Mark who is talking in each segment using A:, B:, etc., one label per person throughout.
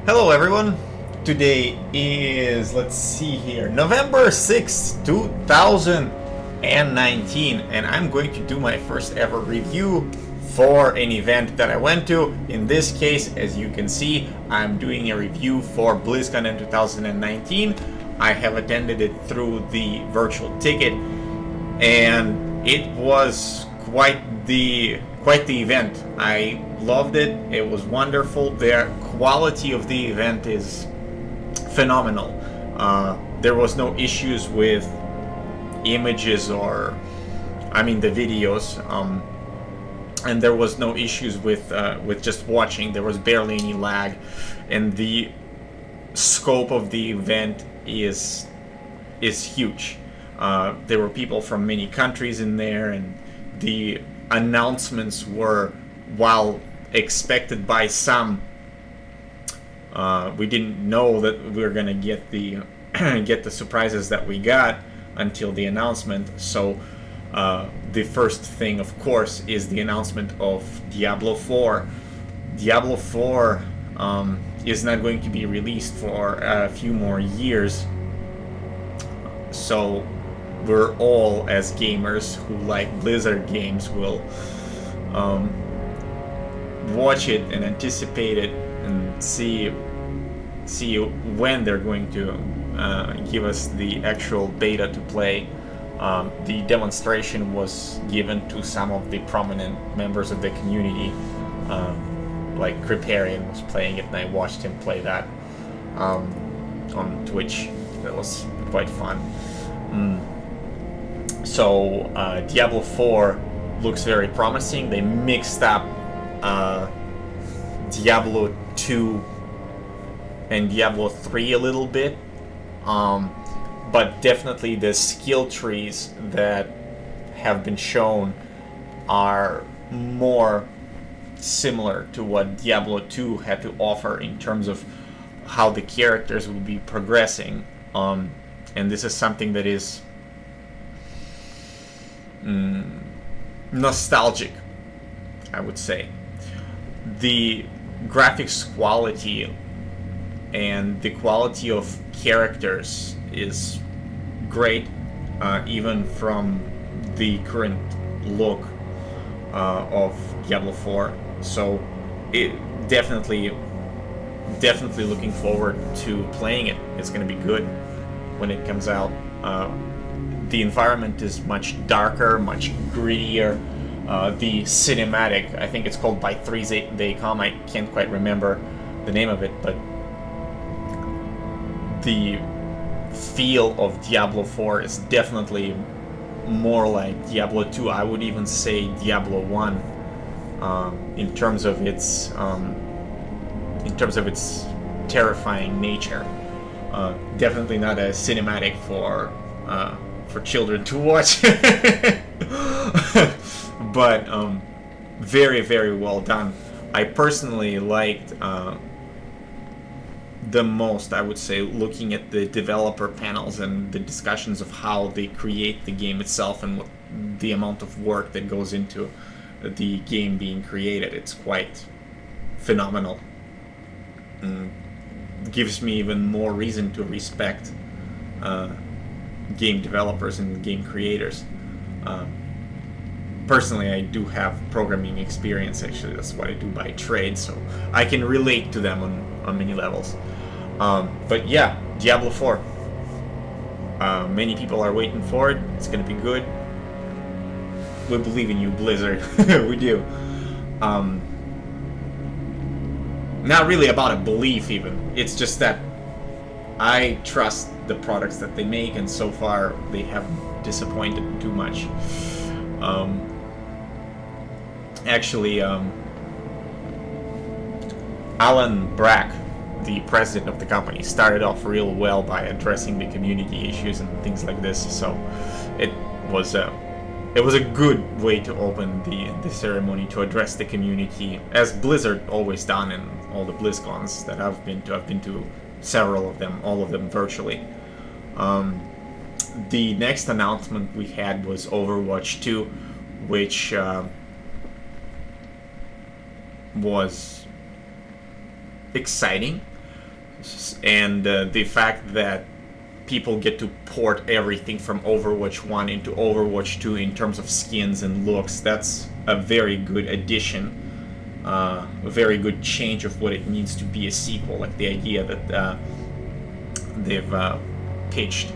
A: Hello everyone, today is, let's see here, November 6th, 2019, and I'm going to do my first ever review for an event that I went to. In this case, as you can see, I'm doing a review for Blizzcon in 2019. I have attended it through the virtual ticket, and it was quite the event. I loved it. It was wonderful. The quality of the event is phenomenal. There was no issues with images or, I mean, the videos, and there was no issues with just watching. There was barely any lag, and the scope of the event is huge. There were people from many countries in there, and the announcements were, while expected by some, we didn't know that we were gonna get the get the surprises that we got until the announcement. So the first thing, of course, is the announcement of Diablo 4. Diablo 4 is not going to be released for a few more years, so we're all, as gamers who like Blizzard games, will watch it and anticipate it and see when they're going to give us the actual beta to play. The demonstration was given to some of the prominent members of the community, like Kriparian was playing it, and I watched him play that on Twitch. That was quite fun. So Diablo 4 looks very promising. They mixed up Diablo 2 and Diablo 3 a little bit, but definitely the skill trees that have been shown are more similar to what Diablo 2 had to offer in terms of how the characters will be progressing, and this is something that is nostalgic, I would say. The graphics quality and the quality of characters is great, even from the current look of Diablo 4. So it definitely looking forward to playing it. It's going to be good when it comes out. The environment is much darker, much grittier. The cinematic, I think it's called By 3 They Come, I can't quite remember the name of it, but the feel of Diablo 4 is definitely more like Diablo 2. I would even say Diablo 1 in terms of its terrifying nature. Definitely not a cinematic for children to watch, but very, very well done. I personally liked the most, I would say, looking at the developer panels and the discussions of how they create the game itself and what the amount of work that goes into the game being created. It's quite phenomenal. Gives me even more reason to respect game developers and game creators. Personally, I do have programming experience. Actually, that's what I do by trade, so I can relate to them on many levels. But yeah, Diablo 4. Many people are waiting for it. It's gonna be good. We believe in you, Blizzard. We do. Not really about a belief even. It's just that I trust the products that they make, and so far they haven't disappointed too much. Actually, Alan Brack, the president of the company, started off real well by addressing the community issues and things like this. So it was a good way to open the ceremony, to address the community, as Blizzard always done in all the BlizzCons that I've been to. I've been to several of them, all of them virtually. The next announcement we had was Overwatch 2, which was exciting. and the fact that people get to port everything from Overwatch 1 into Overwatch 2 in terms of skins and looks, that's a very good addition, a very good change of what it needs to be a sequel, like the idea that they've pitched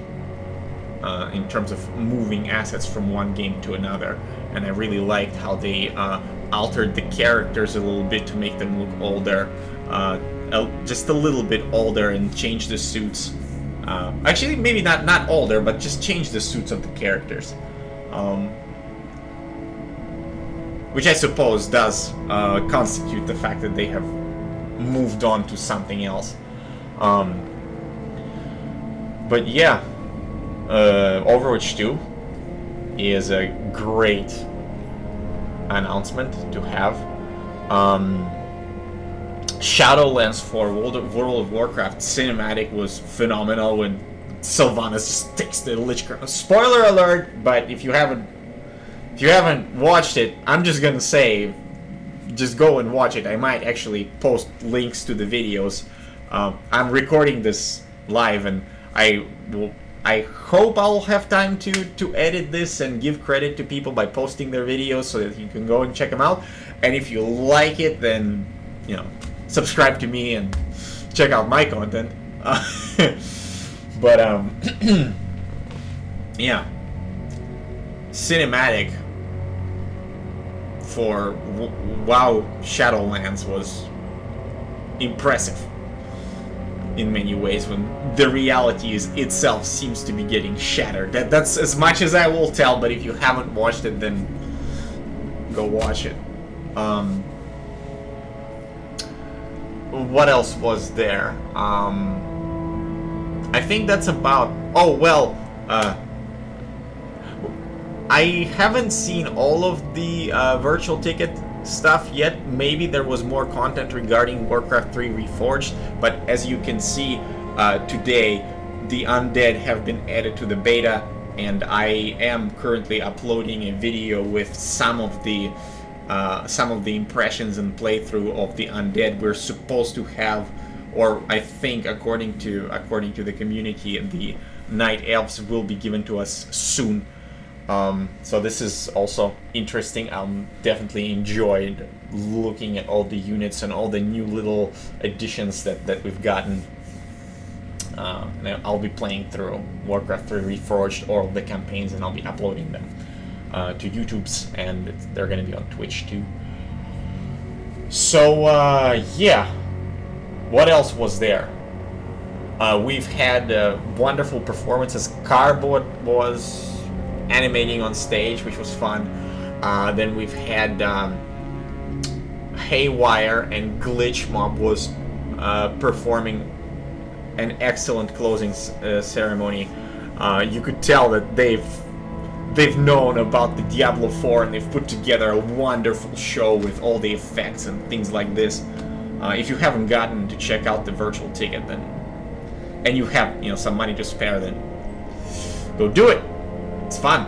A: in terms of moving assets from one game to another. And I really liked how they altered the characters a little bit to make them look older, just a little bit older, and changed the suits. Actually, maybe not older, but just change the suits of the characters, which I suppose does constitute the fact that they have moved on to something else. But yeah, Overwatch 2 is a great announcement to have. Shadowlands for World of Warcraft cinematic was phenomenal when Sylvanas just takes the Lich Crown. Spoiler alert! But if you haven't watched it, I'm just gonna say, just go and watch it. I might actually post links to the videos. I'm recording this live, and I hope I'll have time to edit this and give credit to people by posting their videos so that you can go and check them out. And if you like it, then, you know, subscribe to me and check out my content. But yeah, cinematic for WoW Shadowlands was impressive in many ways, when the reality itself seems to be getting shattered. That's as much as I will tell, but if you haven't watched it, then go watch it. What else was there? I think that's about... Oh, well, I haven't seen all of the virtual ticket stuff yet. Maybe there was more content regarding Warcraft 3 Reforged, but as you can see today, the undead have been added to the beta, and I am currently uploading a video with some of the impressions and playthrough of the undead. We're supposed to have, or I think according to the community, the night elves will be given to us soon. So this is also interesting. I'm definitely enjoyed looking at all the units and all the new little additions that we've gotten. And I'll be playing through Warcraft 3 Reforged, all of the campaigns, and I'll be uploading them to YouTube's, and they're going to be on Twitch too. So yeah, what else was there? We've had wonderful performances. Cardboard was animating on stage, which was fun. Then we've had Haywire and Glitch Mob was performing an excellent closing ceremony. You could tell that they've known about the Diablo 4, and they've put together a wonderful show with all the effects and things like this. If you haven't gotten to check out the virtual ticket, then, and you have, you know, some money to spare, then go do it. It's fun.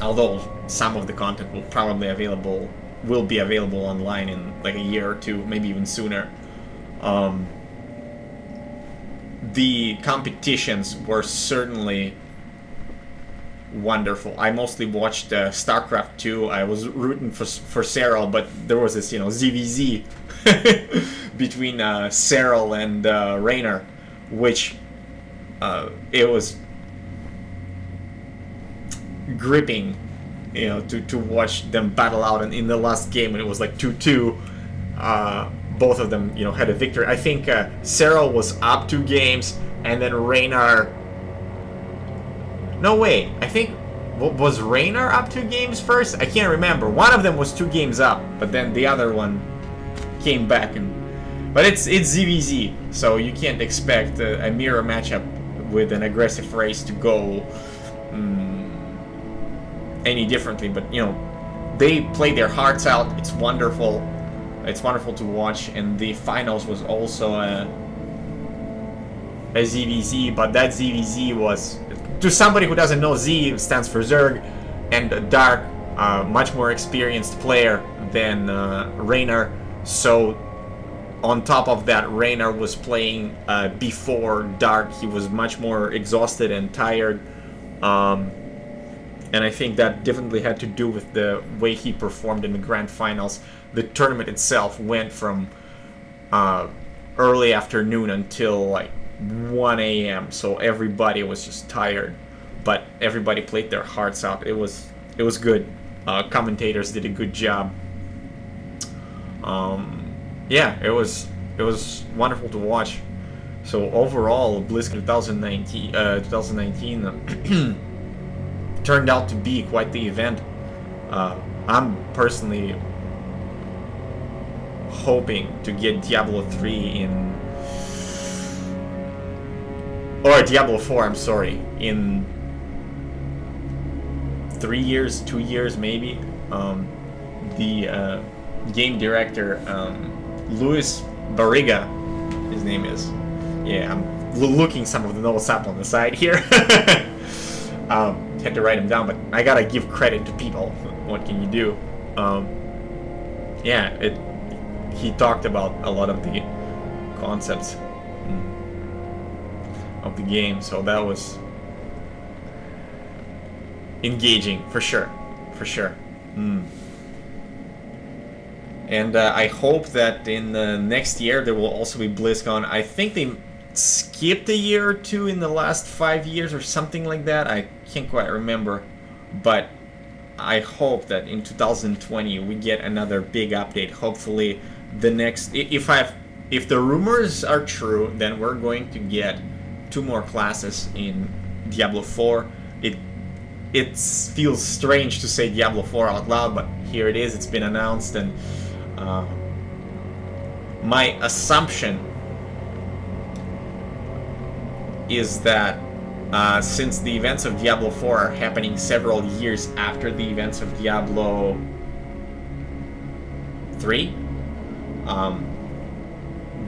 A: Although some of the content will be available online in like a year or two, maybe even sooner. The competitions were certainly wonderful. I mostly watched StarCraft 2. I was rooting for Serral, but there was this, you know, ZVZ between Serral and Raynor, which it was gripping, you know, to watch them battle out. And in the last game, when it was like 2-2, both of them, you know, had a victory. I think Serral was up 2 games, and then Raynor... No, wait. I think... Was Raynor up 2 games first? I can't remember. One of them was 2 games up, but then the other one came back. But it's ZVZ, so you can't expect a mirror matchup with an aggressive race to go any differently. But, you know, they play their hearts out. It's wonderful. It's wonderful to watch, and the finals was also a ZVZ, but that ZVZ was, to somebody who doesn't know, Z stands for Zerg, and Dark, much more experienced player than Raynor, so on top of that, Raynor was playing before dark. He was much more exhausted and tired. And I think that definitely had to do with the way he performed in the grand finals. The tournament itself went from early afternoon until like 1 a.m. So everybody was just tired, but everybody played their hearts out. It was good. Commentators did a good job. Yeah, it was wonderful to watch. So overall, Blizzcon 2019 turned out to be quite the event. I'm personally hoping to get Diablo 3 in, or Diablo 4, I'm sorry, in 3 years, 2 years maybe. The game director, Luis Barriga, his name is. Yeah, I'm looking some of the notes up on the side here. Had to write them down, but I gotta give credit to people. What can you do? Yeah, he talked about a lot of the concepts of the game, so that was engaging for sure, for sure. And I hope that in the next year there will also be BlizzCon. I think they skipped a year or two in the last 5 years or something like that. I can't quite remember, but I hope that in 2020 we get another big update. Hopefully the next, if the rumors are true, then we're going to get 2 more classes in Diablo 4. It feels strange to say Diablo 4 out loud, but here it is. It's been announced, and my assumption is that since the events of Diablo 4 are happening several years after the events of Diablo 3,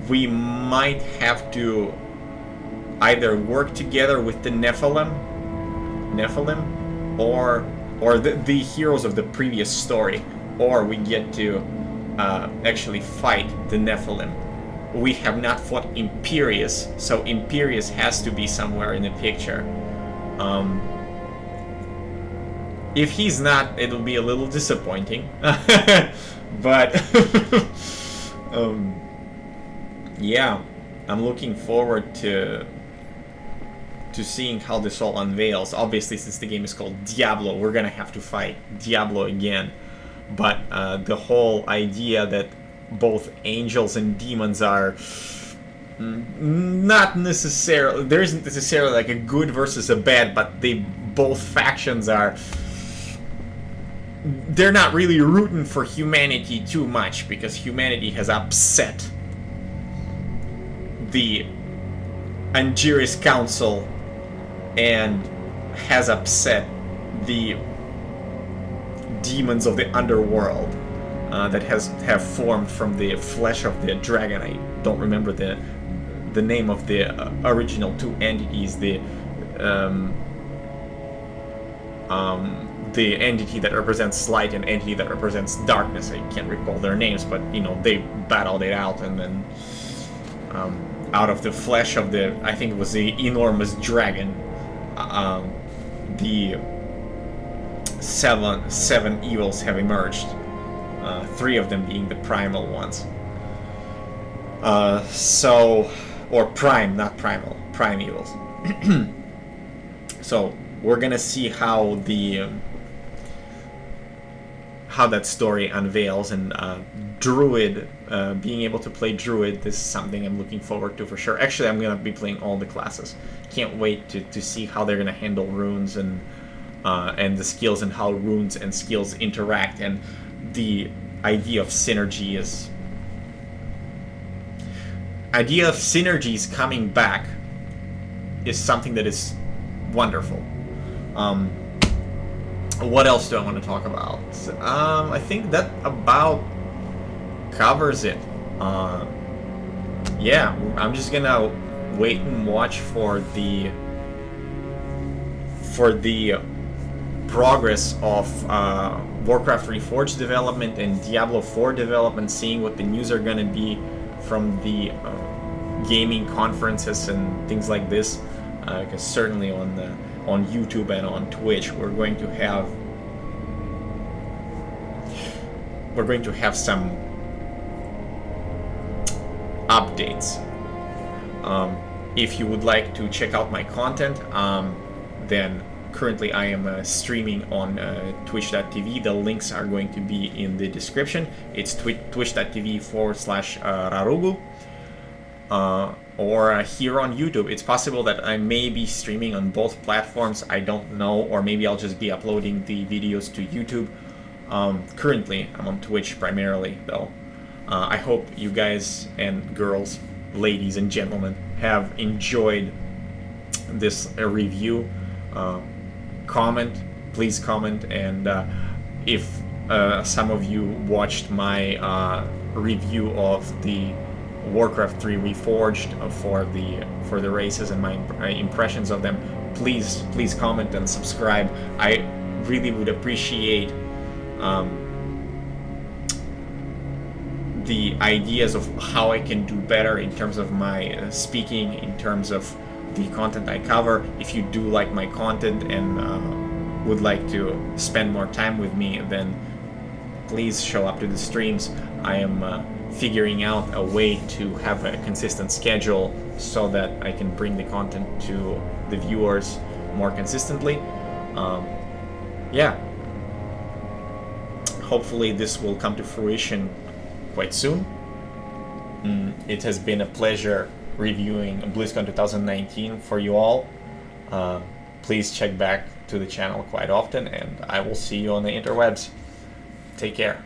A: we might have to either work together with the Nephilim, or the heroes of the previous story, or we get to actually fight the Nephilim. We have not fought Imperius, so Imperius has to be somewhere in the picture. If he's not, it'll be a little disappointing. But yeah, I'm looking forward to seeing how this all unveils. Obviously, since the game is called Diablo, we're gonna have to fight Diablo again. But the whole idea that both angels and demons are not necessarily, there isn't necessarily like a good versus a bad, but both factions are, they're not really rooting for humanity too much, because humanity has upset the Angiris Council and has upset the demons of the underworld that have formed from the flesh of the dragon. I don't remember the name of the original 2 entities. The entity that represents light and entity that represents darkness. I can't recall their names, but you know, they battled it out, and then out of the flesh of the, I think it was the enormous dragon, the seven evils have emerged. 3 of them being the primal ones. Or prime, not primal, prime evils. So we're gonna see how that story unveils, and Druid, being able to play Druid, this is something I'm looking forward to for sure. Actually, I'm gonna be playing all the classes. Can't wait to see how they're gonna handle runes and the skills, and how runes and skills interact, and the idea of synergy is coming back is something that is wonderful. What else do I want to talk about? I think that about covers it. Yeah, I'm just gonna wait and watch for the progress of Warcraft Reforged development and Diablo 4 development, seeing what the news are gonna be from the gaming conferences and things like this, because certainly on YouTube and on Twitch we're going to have some updates. If you would like to check out my content, then currently I am streaming on twitch.tv. The links are going to be in the description. It's twitch.tv/Rharugu. Or here on YouTube. It's possible that I may be streaming on both platforms, I don't know, or maybe I'll just be uploading the videos to YouTube. Currently, I'm on Twitch primarily, though. I hope you guys and girls, ladies and gentlemen, have enjoyed this review. Please comment, and if some of you watched my review of the Warcraft 3 Reforged for the races and my impressions of them, please comment and subscribe. I really would appreciate the ideas of how I can do better in terms of my speaking, in terms of the content I cover. If you do like my content and would like to spend more time with me, then please show up to the streams. I am figuring out a way to have a consistent schedule so that I can bring the content to the viewers more consistently. Yeah, hopefully this will come to fruition quite soon. It has been a pleasure reviewing BlizzCon 2019 for you all. Please check back to the channel quite often, and I will see you on the interwebs. Take care.